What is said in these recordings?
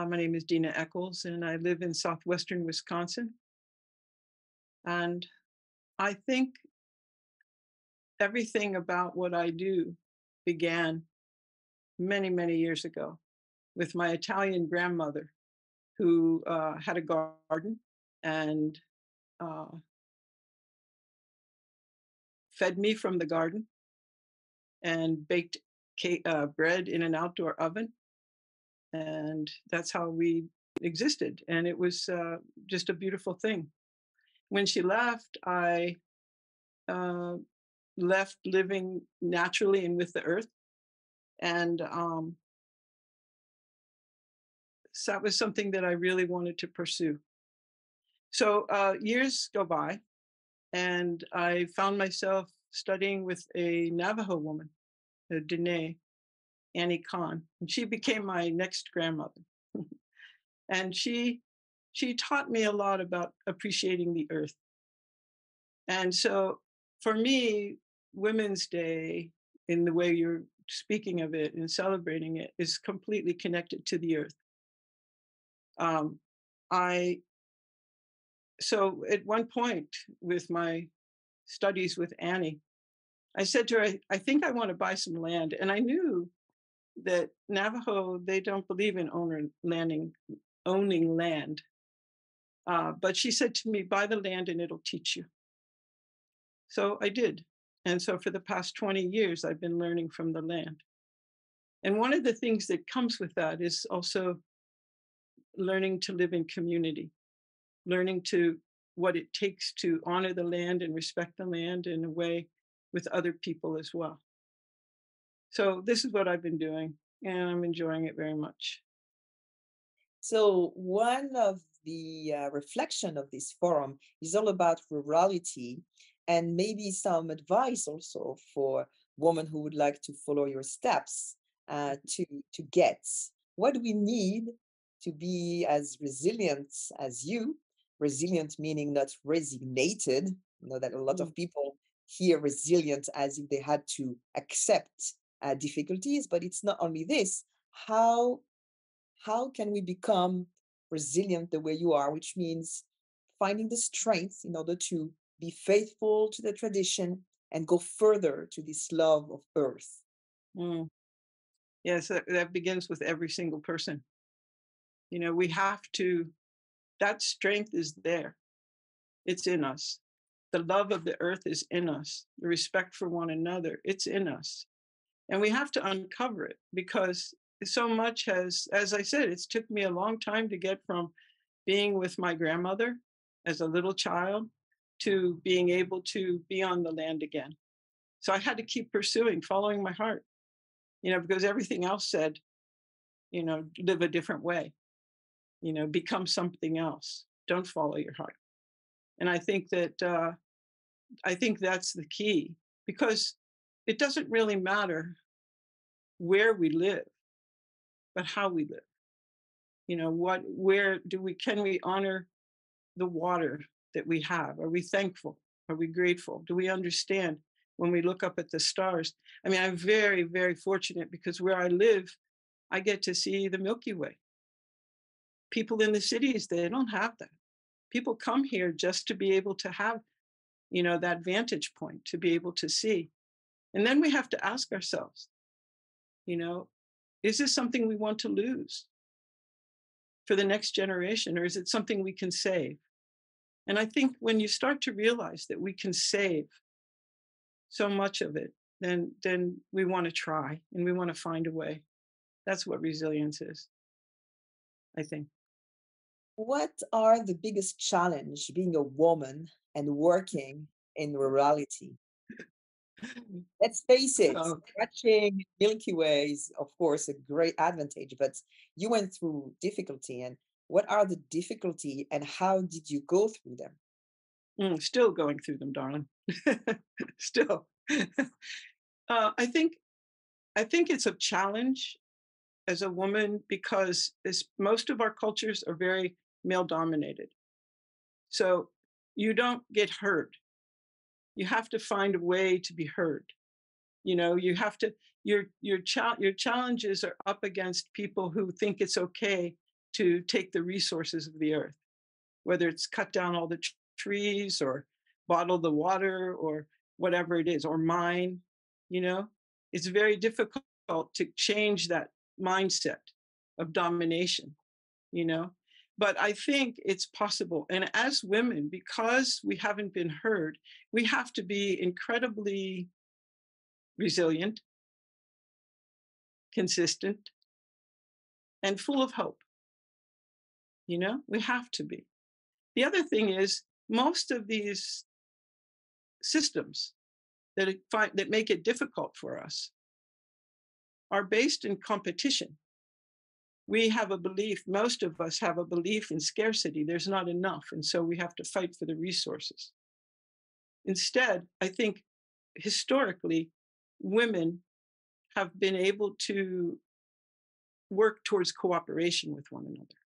My name is Dena Eakles, and I live in southwestern Wisconsin. And I think everything about what I do began many, many years ago with my Italian grandmother who had a garden and uh, fed me from the garden and baked bread in an outdoor oven. And that's how we existed. And it was just a beautiful thing. When she left, I uh, left living naturally and with the earth. And so that was something that I really wanted to pursue. So years go by, and I found myself studying with a Navajo woman, a Dena Annie Khan, and she became my next grandmother. And she taught me a lot about appreciating the earth. And so for me, Women's Day, in the way you're speaking of it and celebrating it, is completely connected to the earth. Um, I so at one point with my studies with Annie, I said to her, I think I want to buy some land. And I knew that Navajo, they don't believe in owning land. But she said to me, buy the land and it'll teach you. So I did. And so for the past 20 years, I've been learning from the land. And one of the things that comes with that is also learning to live in community, learning to what it takes to honor the land and respect the land in a way with other people as well. So this is what I've been doing, and I'm enjoying it very much. So one of the reflection of this forum is all about rurality and maybe some advice also for women who would like to follow your steps to get what do we need to be as resilient as you. Resilient meaning not resignated. You know that a lot Mm. of people hear resilient as if they had to accept difficulties, but it's not only this. How can we become resilient the way you are, which means finding the strength in order to be faithful to the tradition and go further to this love of earth. Mm. Yes, that begins with every single person. We have to, that strength is there. It's in us. The love of the earth is in us. The respect for one another, it's in us. And we have to uncover it because so much has, as I said, it's took me a long time to get from being with my grandmother as a little child to being able to be on the land again. So I had to keep pursuing, following my heart, because everything else said, live a different way, become something else. Don't follow your heart. And I think that's the key because it doesn't really matter where we live, but how we live. Where can we honor the water that we have? Are we thankful? Are we grateful? Do we understand when we look up at the stars? I mean, I'm very, very fortunate because where I live, I get to see the Milky Way. People in the cities, they don't have that. People come here just to be able to have, that vantage point, to be able to see. And then we have to ask ourselves, you know, is this something we want to lose for the next generation, or is it something we can save? And I think when you start to realize that we can save so much of it, then we want to try and we want to find a way. That's what resilience is, I think. What are the biggest challenge being a woman and working in rurality? Let's face it, Oh, watching Milky Way is, of course, a great advantage, but you went through difficulty. And what are the difficulty and how did you go through them? still going through them, darling. Still. I think it's a challenge as a woman because most of our cultures are very male dominated. So you don't get heard. You have to find a way to be heard. You have to your challenges are up against people who think it's okay to take the resources of the earth, whether it's cut down all the trees or bottle the water or whatever it is, or mine, you know, it's very difficult to change that mindset of domination, you know. But I think it's possible. And as women, because we haven't been heard, we have to be incredibly resilient, consistent, and full of hope. You know, we have to be. The other thing is, most of these systems that make it difficult for us are based in competition. We have a belief, most of us have a belief in scarcity. There's not enough. And so we have to fight for the resources. Instead, I think historically, women have been able to work towards cooperation with one another.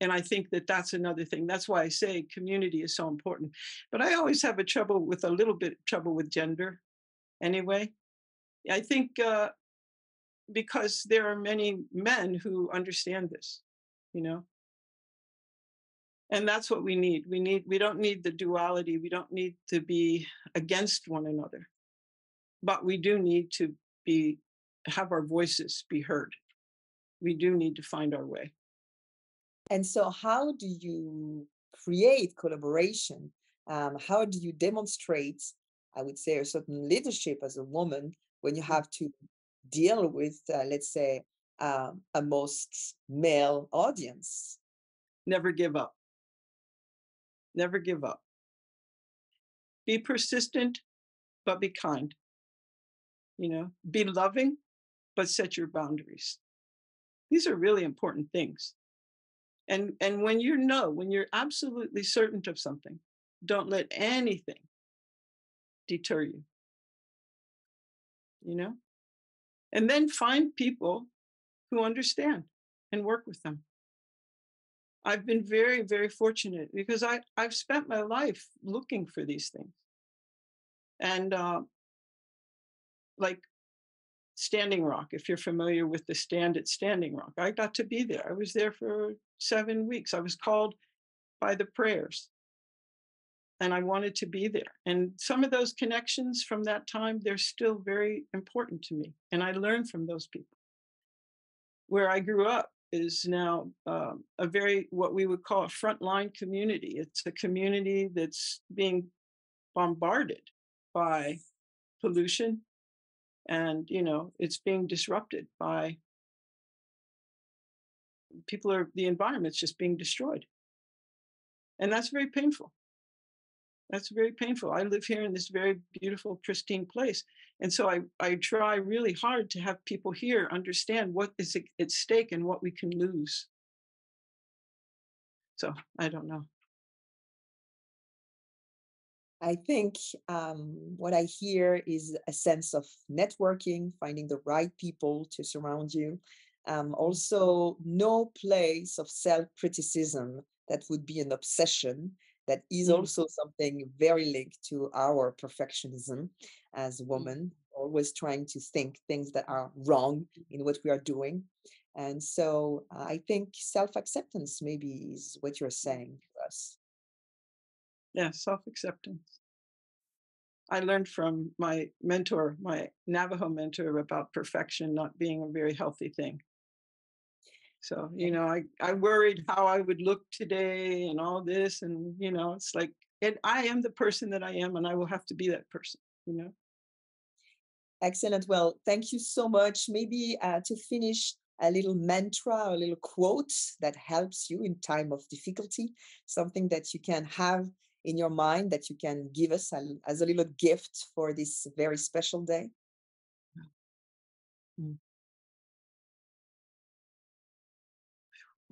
And I think that that's another thing. That's why I say community is so important. But I always have a little bit of trouble with gender anyway. I think because there are many men who understand this, you know, and that's what we need. We don't need the duality. We don't need to be against one another, but we do need to be, have our voices be heard. We do need to find our way. And so, how do you create collaboration? How do you demonstrate, I would say, a certain leadership as a woman when you have to deal with, let's say, a most male audience? Never give up. Never give up. Be persistent, but be kind. You know, be loving, but set your boundaries. These are really important things. And when you're absolutely certain of something, don't let anything deter you, you know? And then find people who understand and work with them. I've been very, very fortunate because I've spent my life looking for these things. And like Standing Rock, if you're familiar with the stand at Standing Rock, I got to be there. I was there for 7 weeks. I was called by the prayers and I wanted to be there. And some of those connections from that time, they're still very important to me. And I learned from those people. Where I grew up is now a very, what we would call a frontline community. It's a community that's being bombarded by pollution and, you know, it's being disrupted by the environment's just being destroyed. And that's very painful. That's very painful. I live here in this very beautiful, pristine place. And so I try really hard to have people here understand what is at stake and what we can lose. So I don't know. I think what I hear is a sense of networking, finding the right people to surround you. Also, no place of self criticism that would be an obsession. That is Mm, also something very linked to our perfectionism as mm, women, always trying to think things that are wrong in what we are doing. And so I think self acceptance maybe is what you're mm. saying to us. Yeah, self acceptance. I learned from my mentor, my Navajo mentor, about perfection not being a very healthy thing. So, you know, I worried how I would look today and all this. And, you know, it's like, and I am the person that I am, and I will have to be that person, you know? Excellent. Well, thank you so much. Maybe to finish, a little mantra, a little quote that helps you in time of difficulty, something that you can have in your mind that you can give us as a little gift for this very special day. Mm.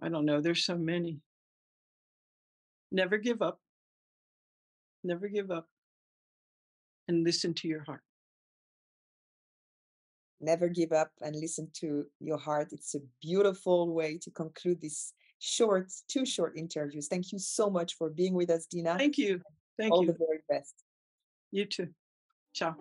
I don't know. There's so many. Never give up, never give up, and listen to your heart. Never give up and listen to your heart. It's a beautiful way to conclude this two short interviews. Thank you so much for being with us, Dina. Thank you. Thank All the you. very best. You too. Ciao.